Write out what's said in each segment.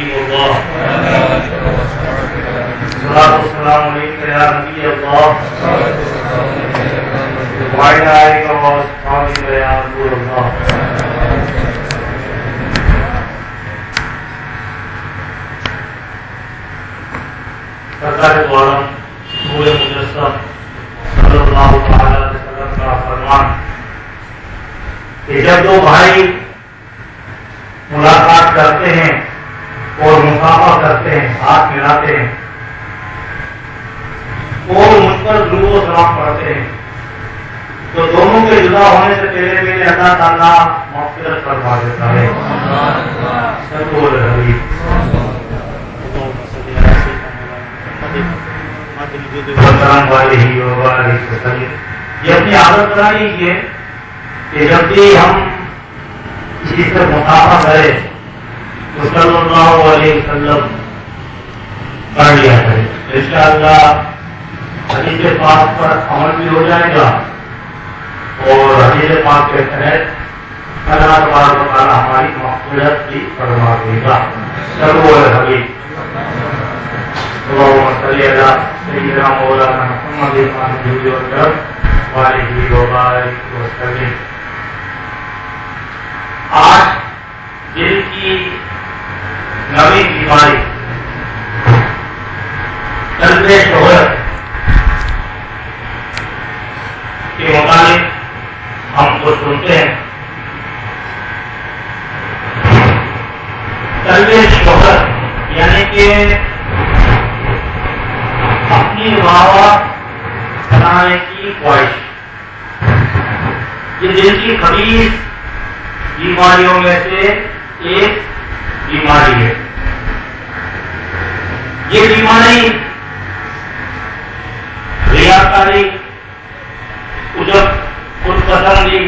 حبیب اللہ، الصلاۃ والسلام علیک یا نبی اللہ، وعلی آلک و اصحابک یا رسول اللہ۔ سرکار دو عالم نور مجسم صلی اللہ تعالی علیہ وسلم کا فرمان کہ جب دو بھائی ملاقات کرتے ہیں اور مصافحہ کرتے ہیں، ہاتھ ملاتے ہیں اور مجھ پر درود و سلام پڑھتے ہیں، تو دونوں کے جدا ہونے سے پہلے اللہ تعالیٰ مغفرت فرما دیتا ہے۔ یہ اپنی عادت بنائی ہے کہ جب بھی ہم کسی سے مصافحہ کرے تو صلی اللہ علیہ وسلم پڑھ لیا کرے، انشاءاللہ حدیث پاک پر عمل بھی ہو جائے گا اور حدیث پاک کے تحت اللہ تبارک و تعالیٰ ہماری مغفرت بھی فرما دے گا۔ صلو علی الحبیب، اللہم صلی علی سیدنا مولانا محمد الفاتح وسلم وآلہ وبارک وسلم۔ آج دل کی نویں بیماری طلب شہرت کے متعلق ہم کو سنتے ہیں۔ طلب شہرت یعنی کہ اپنی واہ بنانے کی خواہش، یہ دل کی خبیث بیماریوں میں سے ایک بیماری ہے۔ یہ بیماری ریاکاری، عجب، خود پسندی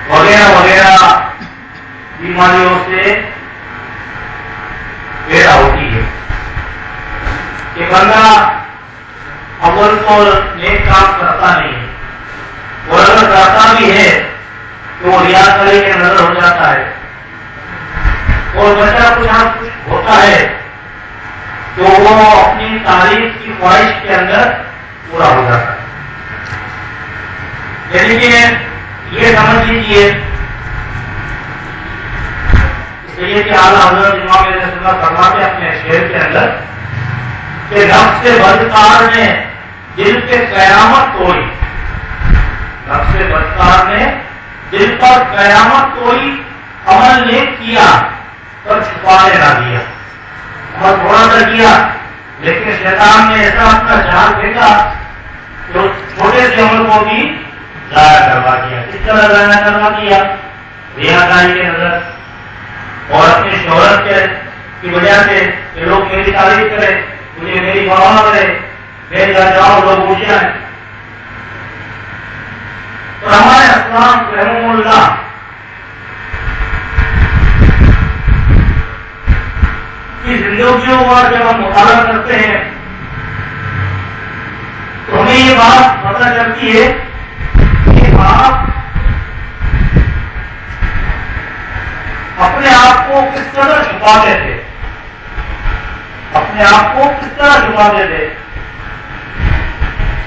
وغیرہ وغیرہ بیماریوں سے پیدا ہوتی ہے کہ بندہ اول تو نیک کام کرتا نہیں ہے، اور اگر کرتا بھی ہے تو وہ ریاکاری کے نظر ہو جاتا ہے، اور بچہ کچھ ہوتا ہے تو وہ اپنی تعریف کی خواہش کے اندر پورا ہو جاتا ہے۔ یعنی کہ یہ سمجھ لیجیے اس لیے کہ اعلیٰ حضرت امام علیہ السلام فرماتے اپنے شعر کے اندر کہ نفس بدکار نے دل پہ قیامت توڑی، نفس بدکار نے دل پر قیامت توڑی، عمل نیک کیا پر چھپانے نہ دیا، اور تھوڑا سا کیا لیکن شیطان نے ایسا اپنا جال پھینکا تو چھوٹے سے عمل کو بھی ضائع کروا دیا۔ کس طرح ضائع کروا دیا؟ ریاکاری کے نظر اور اپنی شہرت کی وجہ سے کہ لوگ میری تعریف کرے، مجھے میری واہ کرے، میرے گھر جاؤ لوگ اونچے ہیں۔ اور ہمارے اسلام رحمہ اللہ کی زندگیوں کا جب ہم مطالعہ کرتے ہیں تو ہمیں یہ بات پتہ چلتی ہے کہ آپ اپنے آپ کو کس طرح چھپاتے تھے، اپنے آپ کو کس طرح چھپاتے تھے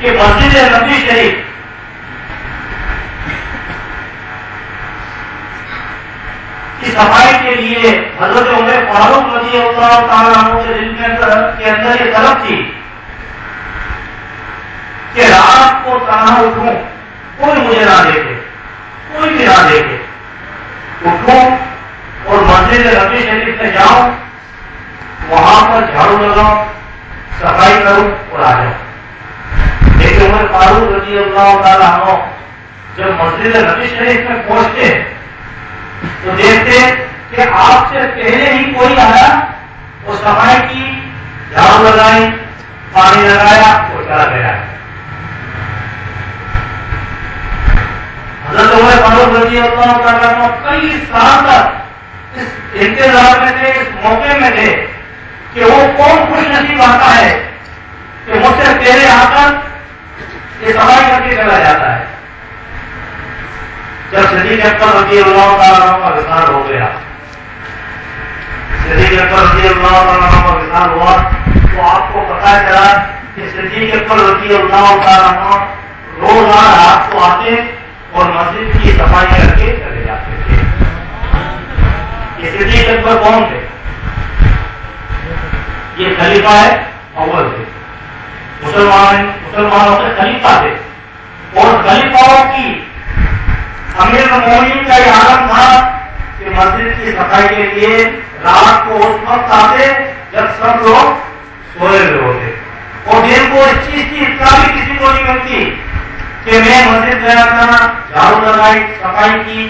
کہ مسجد نبی شریف کی صفائی کے لیے حضرت عمر فاروق رضی اللہ تعالیٰ عنہ کے دل کے اندر یہ طلب تھی کہ رات کو تنہا اٹھوں، کوئی مجھے نہ دیکھے، کوئی بھی نہ دیکھے، اٹھوں اور مسجد نبی شریف میں جاؤں، وہاں پر جھاڑو لگاؤں، صفائی کروں اور آ جاؤں۔ لیکن عمر فاروق رضی اللہ تعالیٰ عنہ جب مسجد نبی شریف میں پہنچتے تو دیکھتے کہ آپ سے پہلے ہی کوئی آیا، وہ صفائی کی، جھاڑو لگائی، پانی لگایا اور چلا گیا۔ حضرت عمر فاروق رضی اللہ تعالیٰ عنہ کئی سال تک اس انتظار میں تھے، اس موقع میں تھے کہ وہ کون خوش نصیب آتا ہے کہ مجھ سے پہلے آ کر یہ صفائی کر کے چلا جاتا ہے۔ جب صدیق اکبر رضی اللہ تعالیٰ عنہ کا وصال ہو گیا صدیق اکبر رضی اللہ تعالیٰ عنہ کا وصال ہوا تو آپ کو پتا چلا کہ صدیق اکبر رضی اللہ تعالیٰ عنہ روزانہ رات کو آتے اور مسجد کی صفائی کر کے چلے جاتے تھے. یہ صدیق اکبر کون تھے؟ یہ خلیفہ ہے اول تھے, مسلمانوں کے خلیفہ تھے, اور خلیفاؤں کی امیر المومنین کا یہ عالم تھا کہ مسجد کی صفائی کے لیے رات کو اس وقت آتے جب سب لوگ سوئے ہوئے ہوتے, اور دن کو اس چیز کی اطلاع بھی کسی کو نہیں ملتی کہ میں مسجد گیا تھا, جھاڑو لگائی, صفائی کی,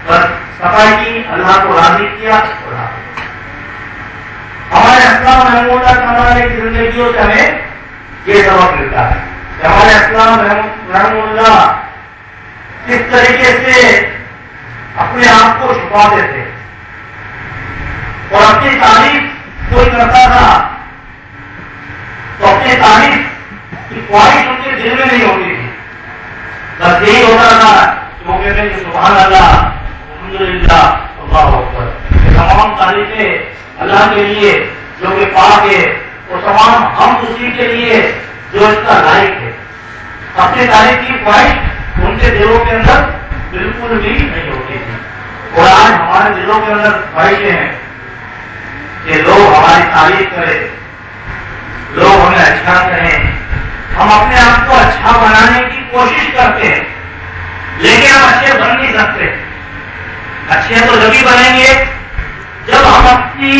بس صفائی کی, اللہ کو راضی کیا. ہمارے اسلام رحمہ اللہ تعالیٰ کی زندگیوں سے ہمیں یہ سبق ملتا ہے کہ ہمارے اسلام رحمہ اللہ کس طریقے سے اپنے آپ کو چھپاتے تھے, اور اپنی تعریف کوئی کرتا تھا تو اپنی تعریف کی خواہش ان کے دل میں نہیں ہوتی تھی, بس یہی ہوتا تھا کہ وہ کہتے ہیں کہ سبحان اللہ, الحمدللہ, اللہ اکبر. یہ تمام تعریفیں اللہ کے لیے جو کہ پاک ہے, اور تمام ہم اسی کے لیے جو اس کا لائق ہے. اپنی تعریف کی خواہش ان کے دلوں کے اندر بالکل بھی نہیں ہوتی تھی, اور آج ہمارے دلوں کے اندر خواہشیں ہیں کہ لوگ ہماری تعریف کریں, لوگ ہمیں اچھا کہیں, ہم اپنے آپ کو اچھا بنانے کی کوشش کرتے ہیں, لیکن ہم اچھے بن نہیں سکتے. اچھے تو جبھی بنیں گے جب ہم اپنی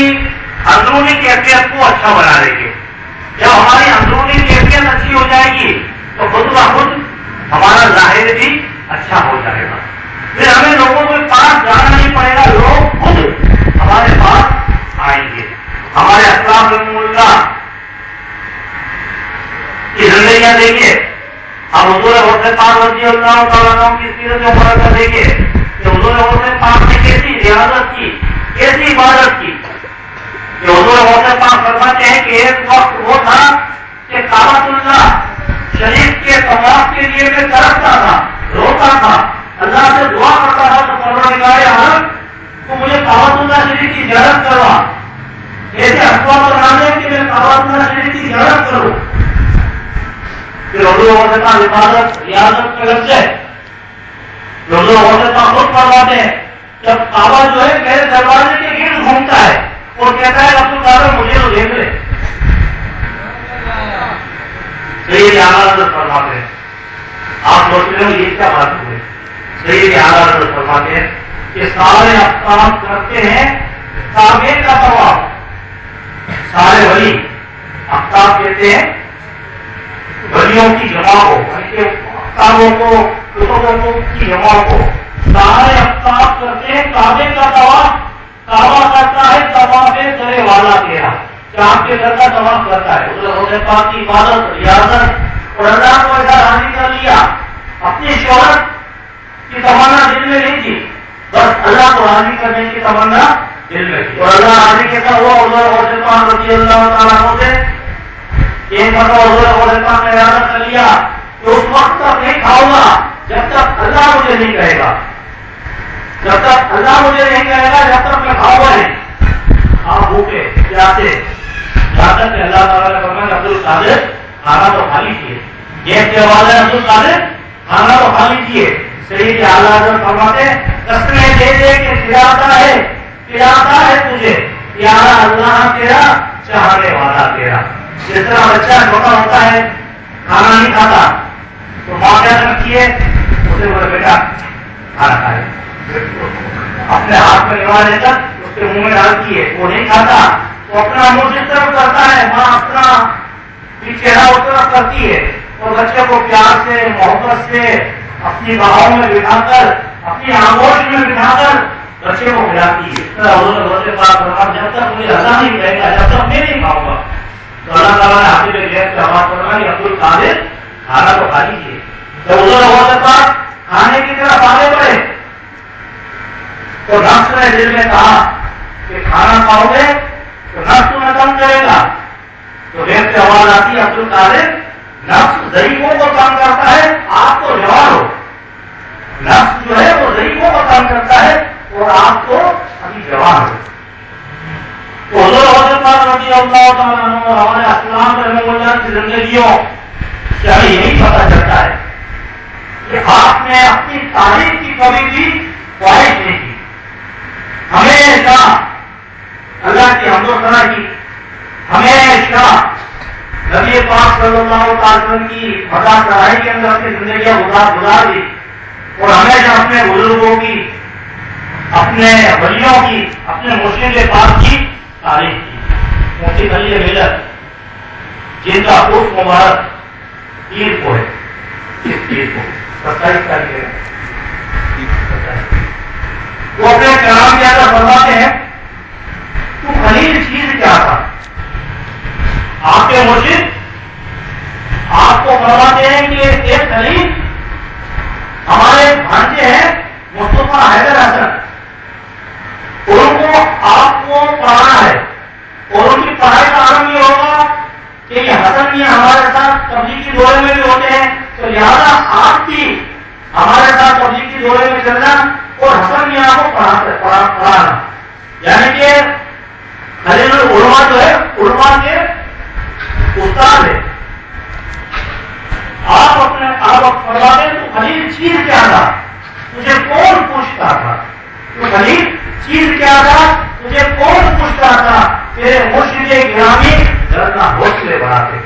اندرونی کیفیت کو اچھا بنا لیں گے. جب ہماری اندرونی کیفیت اچھی ہو جائے گی تو خود بخود ہمارا ظاہر بھی اچھا ہو جائے گا. پھر ہمیں لوگوں کے پاس جانا نہیں پڑے گا, لوگ خود ہمارے پاس آئیں گے. ہمارے اسلام رحمہ اللہ کی زندگیاں دیکھیے, اب حضور غوث پاک رضی اللہ تعالیٰ عنہ کی سیرت مبارکہ دیکھیے کہ حضور غوث پاک نے کیسی ریاضت کی, کیسی عبادت کی. کہ حضور غوث پاک فرماتے ہیں کہ ایک وقت وہ تھا کہ کعبۃ اللہ شریف کے طواف کے لیے میں تڑپتا تھا, روتا تھا, اللہ سے دعا کرتا تھا تو پروردگار عالم تو مجھے کعبۃ اللہ شریف کی زیارت کروا, ایسے اسباب بنا دے کہ میں کعبۃ اللہ شریف کی زیارت کروں. پھر حضور غوث پاک عبادت ریاضت کا لفظ ہے, حضور غوث پاک خود فرماتے ہیں جب کعبہ جو ہے میرے دروازے کے گرد گھومتا ہے اور کہتا ہے رب العالمین مجھے تو دیکھ لے, سید اعلیٰ حضرت فرماتے ہیں, آپ سوچتے ہو یہ کیا بات ہوئی, سید اعلیٰ حضرت فرماتے ہیں کہ سارے افطاب کرتے ہیں کعبے کا طواف, سارے ولی افطاب کہتے ہیں ولیوں کی جمع کو, افطابوں کو, کتبوں کی جمع کو, سارے افطاب کرتے ہیں کعبے کا طواف. کعبہ کرتا ہے طواف کرے والا تیرا, کہ آپ کے گھر کا طواف کرتا ہے. حضور پاک کی عبادت ریاضت اور اللہ کو ایسا راضی کر لیا, اپنی شہرت کی تمنا دل میں نہیں تھی, بس اللہ کو راضی کرنے کی تمنا دل میں تھی. اور اللہ راضی کیسا ہوا حضور پاک رضی اللہ تعالیٰ عنہ سے ایک مرتبہ حضور پاک نے ارادہ کر لیا کہ اس وقت تک نہیں کھاؤں گا جب تک اللہ مجھے نہیں کہے گا, جب تک اللہ مجھے نہیں کہے گا جب تک میں کھاؤں گا نہیں. آپ بھوکے پیاسے جہاں تک کہ اللہ تعالیٰ نے فرمایا عبد القادر کھانا تو خالی کیے, یہ کے آواز ہے عبد القادر کھانا تو خالی کیے. سید اعلیٰ حضرت فرماتے قسمیں دے دے کے کھلاتا ہے تجھے پیارا اللہ تیرا, چاہنے والا تیرا. جس طرح بچہ چھوٹا ہوتا ہے کھانا نہیں کھاتا تو ماں کیا کرتی ہے, اسے بولے بیٹا کھانا کھائے, اپنے ہاتھ میں لگا لے کر اس کے منہ میں ڈالتی ہے, وہ نہیں کھاتا تو اپنا منہ جس طرف کرتا ہے, ماں اپنا چہرہ اس طرف کرتی ہے, اور بچے کو پیار سے محبت سے اپنی باہوں میں بٹھا کر, اپنی آغوش میں بٹھا کر بچے کو کھلاتی ہے. جب تک مجھے اللہ نہیں کہے گا جب تک میں نہیں کھاؤں گا. تو اللہ تعالیٰ نے حافظ غیب سے آواز کرنا کہ عبد القادر کھانا تو کھا لیجیے. تو حضور ہو سکتا کھانے کی طرف آگے بڑھے تو نفس نے دل میں کہا کہ کھانا کھاؤ گے تو نفس تمہیں تنگ کرے گا. تو غیب سے آواز آتی ہے عبد القادر نفس ضعیفوں کو تنگ کرتا ہے, آپ تو جوان ہو. نفس جو ہے وہ ضعیفوں کو تنگ کرتا ہے اور آپ تو ابھی جوان ہو. تو حضور حضرت رضی اللہ تعالیٰ عنہ اور ہمارے اسلام رحمہ اللہ کی زندگیوں سے ہمیں یہی پتہ چلتا ہے کہ آپ نے اپنی تاریخ کی کبھی بھی خواہش نہیں کی. ہمیشہ اللہ کی حمد و ثنا کی, ہمیشہ نبی پاک صلی اللہ علیہ وسلم کی مذاق کرائی کے اندر اپنی زندگیاں گزار دی اور ہمیشہ اپنے بزرگوں کی, اپنے ولیوں کی, اپنے مرشد پاک کی تعریف کی. مفتی علی ملت جن کا عرف مبارک پیر کو ہے, اس پیر کو 27 تاریخ ہے, وہ اپنے کلام کے اندر فرماتے ہیں تو خلیل چیز کیا تھا. آپ کے مرشد آپ کو فرماتے ہیں کہ ایک خلیل ہمارے بھانجے ہیں مصطفیٰ حیدر حسن, ان کو آپ کو پڑھانا ہے اور ان کی پڑھائی کا عالم یہ ہوگا کہ یہ حسن یہ ہمارے ساتھ تبلیغی دورے میں بھی ہوتے ہیں, تو لہٰذا آپ بھی ہمارے ساتھ تبلیغی دورے میں چلنا اور حسن یہ آپ کو پڑھانا. یعنی کہ خلیل العلماء جو ہے علماء کے استاد ہے. آپ فرماتے ہیں تو خلیل چیز کیا تھا, تجھے کون پوچھتا تھا, تو خلیل چیز کیا تھا, تجھے کون پوچھتا تھا. تیرے مرشد گرامی ذرا حوصلے بڑھاتے,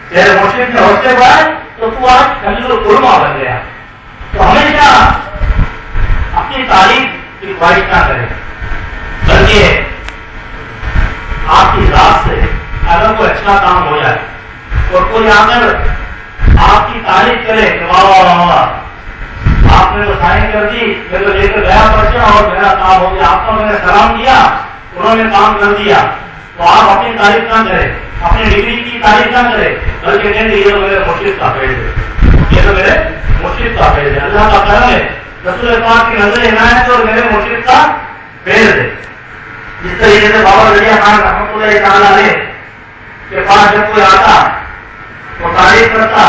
تیرے مرشد نے حوصلے بڑھائے تو تو آج خلیل العلماء بن گیا. تو ہمیشہ اپنی تعریف کی خواہش نہ کرے, بلکہ آپ کی ذات سے اگر کوئی اچھا کام ہو جائے اور کوئی آ کر آپ کی تعریف کرے کہ واہ واہ واہ آپ نے تو سائن کر دی, میں تو لے کر گیا پرچہ اور میرا کام ہو گیا, آپ کو میں نے سلام کیا انہوں نے کام کر دیا, تو آپ اپنی تعریف نہ کریں, اپنی ڈگری کی تعریف نہ کریں, بلکہ کہیں یہ تو میرے مرشد کا فیض ہے, یہ تو میرے مرشد کا فیض ہے, اللہ کا کرم ہے, رسول پاک کی نظر عنایت اور میرے مرشد کا فیض ہے. جس طریقے سے بابا دریا خان رحمۃ اللہ تعالیٰ علیہ کے پاس جب کوئی آتا تو تعریف کرتا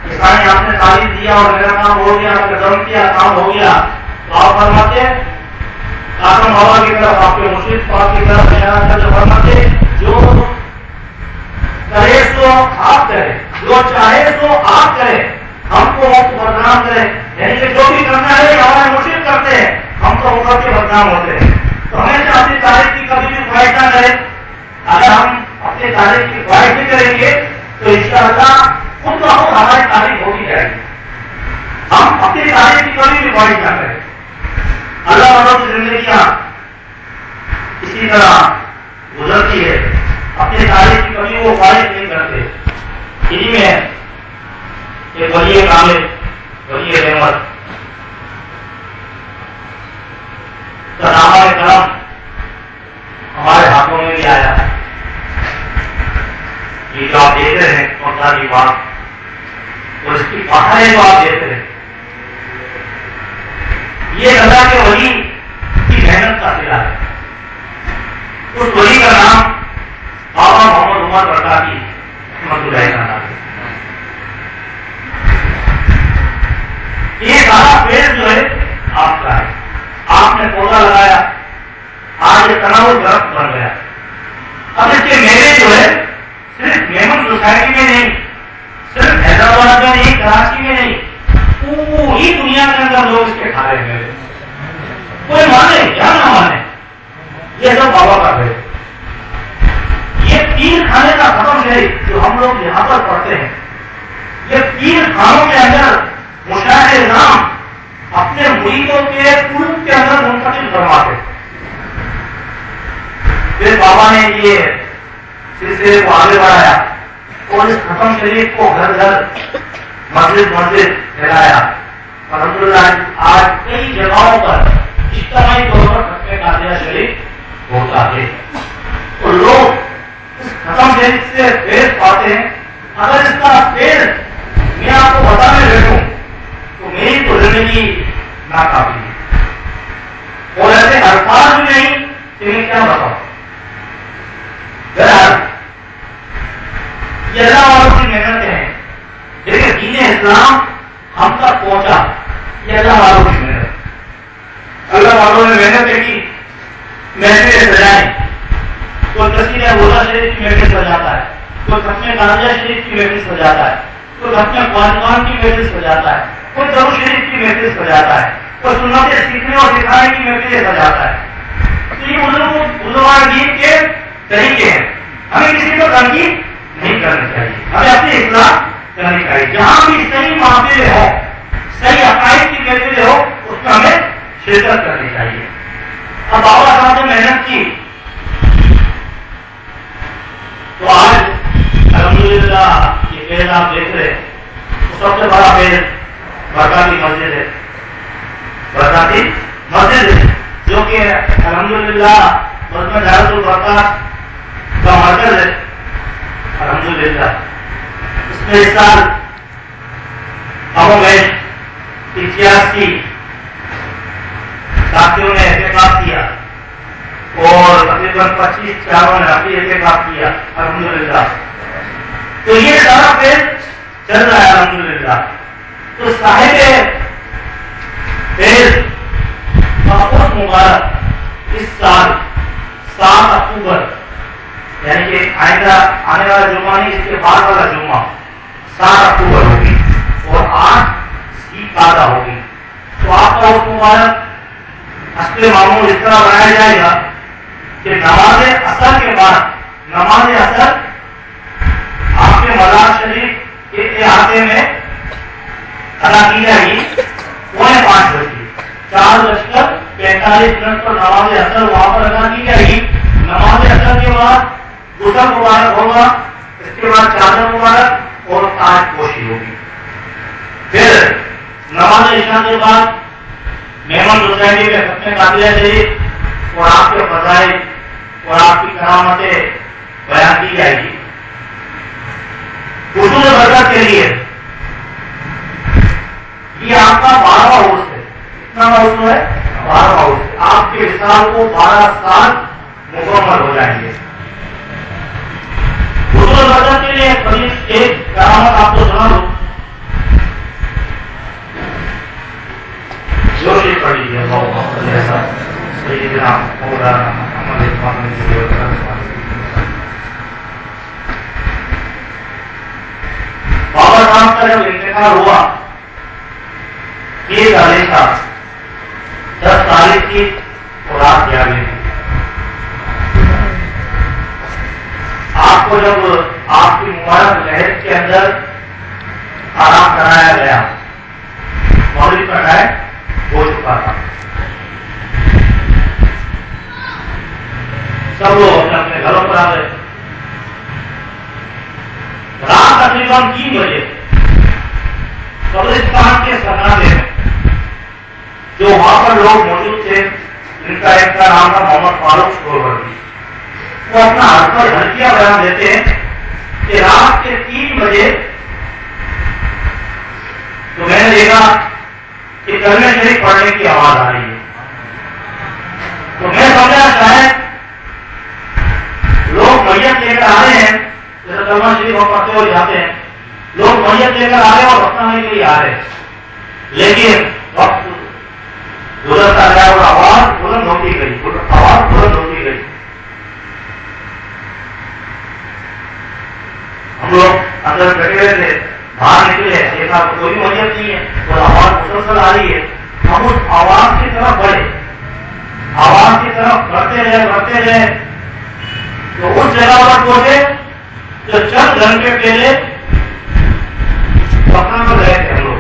کہ سارے آپ نے تعریف دیا اور میرا کام ہو گیا, قدم کیا کام ہو گیا, تو آپ فرماتے آسم بابا کی طرف, آپ کے مرشد پاک کی طرف اشارہ کر کے فرماتے جو کرے سو آپ کرے, جو چاہے سو آپ کرے, ہم کو بدنام کرے. یعنی کہ جو بھی کرنا ہے ہمارے مرشد کرتے ہیں, ہم تو اوپر کے بدنام ہوتے ہیں. تو ہمیشہ اپنی تعریف کی کبھی بھی خواہش نہ کریں. اگر ہم اپنی تعریف کی خواہش نہیں کریں گے تو انشاءاللہ خود بخود ہماری تعریف ہوتی جائے گی. ہم اپنی تعریف کی کبھی بھی خواہش نہ کریں. اللہ والوں کی زندگیاں اسی طرح گزرتی ہے, اپنی تعریف کی کبھی وہ خواہش نہیں کرتے. انہی میں ایک ولی کامل, ولی رحمت نامہ کرم ہمارے ہاتھوں میں بھی آیا ہے. یہ جو آپ دیکھ رہے ہیں کونسا کی بات اور اس کی پہاڑیں جو آپ دیکھ رہے ہیں, یہ اللہ کے ولی کی محنت کا صلہ ہے. اس ولی کا نام بابا محمد عمر برطافی رحمۃ اللہ تعالیٰ علیہ. یہ سارا پیڑ جو ہے آپ کا ہے, آپ نے پودا لگایا, آج یہ تناؤ درخت بن گیا. اب اس کے میوے جو ہے صرف میمن سوسائٹی میں نہیں, صرف حیدرآباد میں نہیں, کراچی میں نہیں, پوری دنیا کے اندر لوگ اس کے کھا رہے ہیں. کوئی مانے یا نہ مانے, یہ سب بابا کا ہے. یہ تین کھانے کا ختم ہے جو ہم لوگ یہاں پر پڑھتے ہیں. یہ تین کھانوں کے اندر مشاہد نام اپنے مریدوں کے قلوب کے اندر منتقل فرماتے. پھر بابا نے یہ سلسلے کو آگے بڑھایا اور اس ختم شریف کو گھر گھر مسجد مسجد پھیلایا. الحمدللہ آج کئی جگہوں پر اجتماعی طور پر ختم قادریہ شریف ہوتا ہے اور لوگ اس ختم شریف سے فیض پاتے ہیں. اگر اس کا فیض میں آپ کو بتانے بیٹھوں تو میری تو زندگی ناکافی ہے اور ایسے الفاظ بھی نہیں کہ میں کیا بتاؤں. بہرحال یہ اللہ والوں کی محنتیں ہیں, لیکن دین اسلام ہم تک پہنچا یہ اللہ والوں کی محنت. اللہ والوں نے محنتیں کی, محنتیں سجائیں, تو کوئی تسیر روزہ شریف کی محفل سجاتا ہے، کوئی ختم غازیہ شریف کی محفل سجاتا ہے، کوئی ختم قرآن کی محفل سجاتا ہے، کوئی درود شریف کی محفل سجاتا ہے، کوئی سنتیں سیکھنے اور سکھانے کی محفلیں سجاتا ہے. تو یہ بزرگان دین کے طریقے ہیں. ہمیں کسی کو تنقید نہیں کرنی چاہیے، ہمیں اپنی اصلاح کرنی چاہیے. جہاں بھی صحیح معاملے ہو، صحیح عقائد کی محفلیں ہو، اس میں ہمیں شرکت کرنی چاہیے. اب بابا صاحب نے محنت کی تو آج الحمدللہ یہ فیض آپ دیکھ رہے سب سے بڑا فیض برکاتی مسجد ہے. برکاتی مسجد ہے جو کہ الحمدللہ مجمع دعوت البرکات کا مرکز ہے. الحمدللہ اس میں اس سال میں 81 ساتھیوں نے احتکاب کیا اور تقریباً 25 نے اپنی احتکاب کیا. الحمدللہ تو یہ سارا فیض چل رہا ہے. الحمدللہ تو صاحب فیض بہت مبارک اس سال 7 اکتوبر یعنی کہ آئندہ آنے والا جمعہ نہیں، اس کے بعد والا جمعہ 7 اکتوبر ہوگی اور 8 کی قادہ ہوگی. تو آپ کا بہت مبارک. اصل معمول اس طرح بنایا جائے گا کہ نماز اثر کے بعد نماز اثر آپ کے مزار شریف کے احاطے میں ادا کی جائے گی 4:45 بجے. 4:45 پر نماز اثر وہاں پر ادا کی جائے گی. نماز اثر کے بعد غسل مبارک ہوگا، اس کے بعد چادر مبارک اور تاج پوشی ہوگی. پھر نماز عشاء کے بعد مہمان سوسائٹی میں ختم قافلہ شریف اور آپ کے فضائل اور آپ کی کرامتیں بیان کی جائے گی. حصول برکت کے لیے یہ آپ کا 12واں عرس ہے. کتنا عرس ہے؟ 12واں عرس. آپ کے وصال کو 12 سال مکمل ہو جائیں گے. حصول برکت کے لیے ایک کرامت آپ کو سنا دوں. جوشی پڑھ لیجیے. بابا صاحب کا جب انتقال ہوا 30 تاریخ تھا، 10 تاریخ کی اور رات 11 تھی. آپ کو جب آپ کی مبارک لہر کے اندر آرام کرایا گیا، مغرب کا ٹائم ہو چکا تھا. سب لوگ اپنے اپنے گھروں پر آ گئے. رات تقریباً 3 بجے قبرستان کے سنانے میں جو وہاں پر لوگ موجود تھے، جن کا ایک کا نام تھا محمد فاروق شوربردی، وہ اپنا ہلکیا بیان دیتے ہیں کہ رات کے 3 بجے تو میں نے دیکھا کہ کلمہ شریف پڑھنے کی آواز آ رہی ہے. تو میں سمجھا شاید لوگ میت لے کر آ رہے ہیں، جیسے کلمہ شریف ہم پڑھتے ہوئے جاتے ہیں، لوگ میت لے کر آ رہے ہیں اور بتانے کے لیے آ رہے ہیں. لیکن وقت گزرتا گیا اور آواز بلند ہوتی گئی، آواز بلند ہوتی گئی. ہم لوگ اندر بیٹھے ہوئے تھے، باہر نکلے، دیکھا تو کوئی میت نہیں ہے اور آواز مسلسل آ رہی ہے. ہم اس آواز کی طرف بڑھے، آواز کی طرف بڑھتے رہے تو اس جگہ پر پہنچے جو چند گھنٹے پہلے پٹنہ میں گئے تھے. ہم لوگ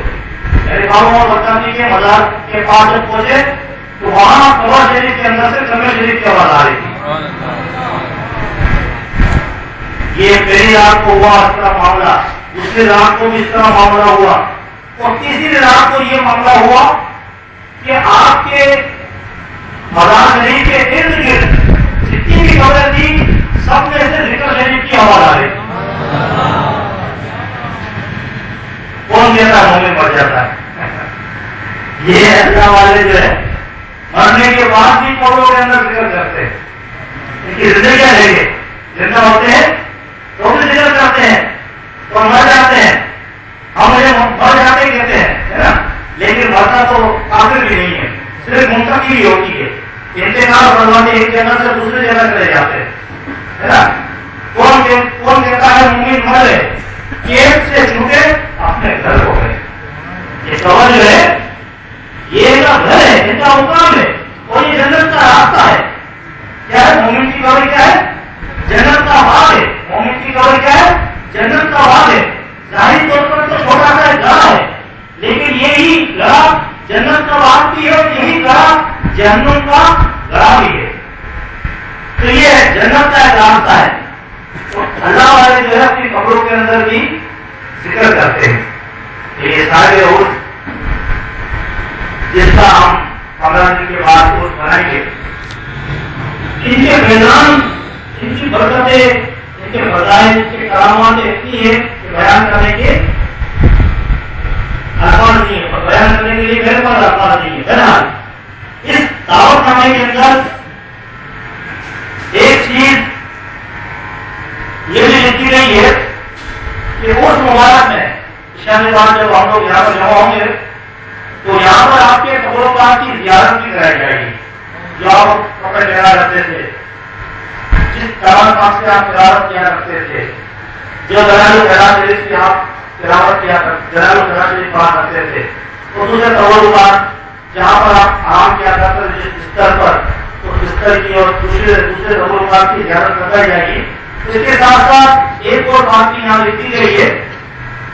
میرے بابوں اور بچاتی کے مزار کے پاس جب پہنچے تو وہاں قبر شریف کے اندر سے کلمہ شریف کی آواز آ رہی تھی. یہ پہلی رات کو ہوا اس طرح معاملہ، دوسری رات کو بھی اس طرح معاملہ ہوا اور تیسری رات کو یہ معاملہ ہوا کہ آپ کے مزار شریف کے ارد گرد جتنی بھی قبریں تھی سب میں سے ذکر شریف کی آواز آ رہی. کون کہتا ہے مومن مر جاتا ہے؟ یہ اللہ والے جو ہے مرنے کے بعد بھی قبروں کے اندر ذکر کرتے ہیں. ان کی زندگیاں لیں گے، زندہ ہوتے ہیں تو بھی ذکر کرتے ہیں اور مر جاتے ہیں. ہم انہیں مر جاتے کہتے ہیں نا، لیکن مرنا تو کافر بھی نہیں ہے، صرف منتقلی ہوتی ہے. انتقال فرماتے ایک جگہ سے دوسری جگہ چلے جاتے ہیں. ہے نا. کون کہتا ہے مومن گھر ہے؟ کیپ سے چھوٹے اپنے گھر ہو گئے. یہ قبر جو ہے یہ ان کا گھر ہے، ان کا مقام ہے اور یہ جنت کا راستہ ہے. کیا ہے مومن کی قبر؟ کیا ہے؟ جنت کا باغ ہے. مومن کی قبر کیا ہے؟ جنت کا باغ ہے. ظاہری طور پر تو چھوٹا سا گڑھا ہے، لیکن یہی گڑھا جنت کا باغ بھی ہے اور یہی گڑھا جہنم کا گڑھا بھی ہے. تو یہ جنت کا ایک راستہ ہے. تو اللہ والے جو ہے اپنی قبروں کے اندر بھی ذکر کرتے ہیں کہ یہ سارے روز جس کا ہم 15 دن کے بعد روز بنائیں گے، ان کے میدان، ان کی برکتیں، ان کے فضائل، ان کے کرامات اتنی ہے کہ بیان کرنے کے الفاظ نہیں ہے، اور بیان کرنے کے لیے میرے پاس الفاظ نہیں ہے. بہرحال اس دعوت نامے کے اندر ایک چیز یہ بھی لکھی گئی ہے کہ اس مبارک میں شام بعد جب ہم لوگ یہاں پر جمع ہوں گے تو یہاں پر آپ کے قبرستان کی زیارت بھی کرائی جائے گی. جو آپ کپڑے لگا رکھتے تھے، جس قرآن پاک سے آپ تلاوت کیا کرتے تھے، جو جلال القرآن شریف کی آپ تلاوت کیا کرتے، جلال القرآن شریف پڑھا کرتے تھے، تو دوسرے تبرکات جہاں پر آپ آرام کیا کرتے تھے جس بستر پر، تو بستر کی اور دوسرے تبرکات کی زیارت کرائی جائے گی. اس کے ساتھ ساتھ ایک اور بات بھی یہاں لکھی گئی ہے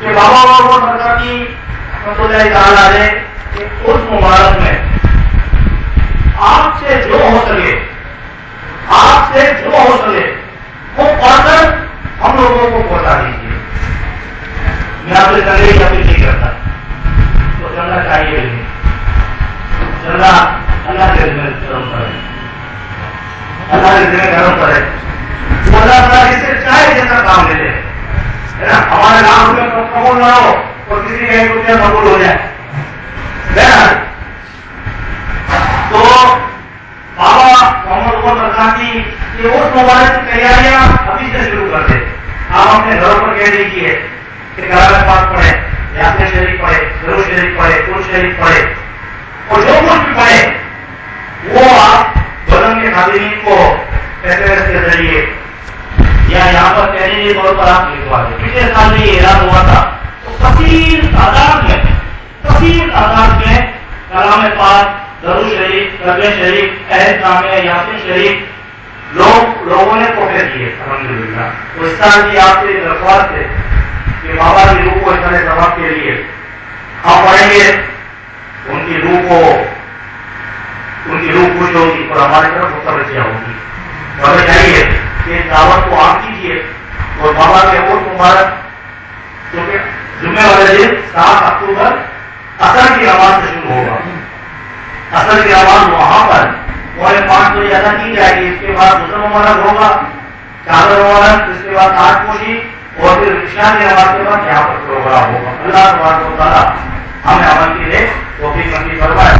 کہ بابا اور برکاتی رحمۃ اللہ تعالیٰ علیہ کہ اس مبارک میں آپ سے جو ہو سکے، آپ سے جو ہو سکے وہ پڑھ کر ہم لوگوں کو پہنچا دیجیے. میں آپ سے چلے کی اپیل نہیں کرتا، تو چلنا چاہیے نہیں، چلنا اللہ کے ذمہ کرم کرے، اللہ کے ذمہ کرم کرے. اللہ تعالیٰ اس سے چاہے جیسا کام لے لے، ہے نا. ہمارے نام میں قبول نہ ہو اور کسی کا ایک روپیہ قبول ہو جائے. بہرحال تو بابا محمد عمر برکاتی یہ اس مبارک کی تیاریاں ابھی سے شروع کر دیں. آپ اپنے گھروں پر کہہ دیجیے کہ کلام پاک پڑھے، یاسین شریف پڑھے، درود شریف پڑھے، قرآن شریف پڑھے، اور جو کچھ بھی پڑھے وہ آپ بدن کے خادمین کو پیسے کے ذریعے یا یہاں پر کہنے کے طور پر آپ لکھوا دیں. پچھلے سال میں یہ اعلان ہوا تھا تو کثیر تعداد میں کلام پاک، درود شریف، کلمہ شریف، عہد نامہ، یاسین شریف لوگوں نے تحفے دیے الحمدللہ. تو اس طرح کی آپ سے درخواست ہے کہ بابا کی روح کو اتنے ثواب کے لیے ہم پڑھیں گے، ان کی روح خوش ہوگی اور ہماری طرف متوجہ ہوگی. ہمیں چاہیے کہ دعوت کو عام کیجیے اور بابا کے اور مبارک کیونکہ جمعے والے دن 7 اکتوبر اثر کی نماز سے شروع ہوگا. اثر کی نماز وہاں پر 5:30 بجے ادا کی جائے گی. اس کے بعد غسل مبارک ہوگا، چادر مبارک، اس کے بعد تاج پوشی اور پھر عشاء کی نماز کے بعد یہاں پر پروگرام ہوگا. اللہ تبارک و تعالیٰ ہمیں عمل کے لیے توفیق نصیب فرمائے.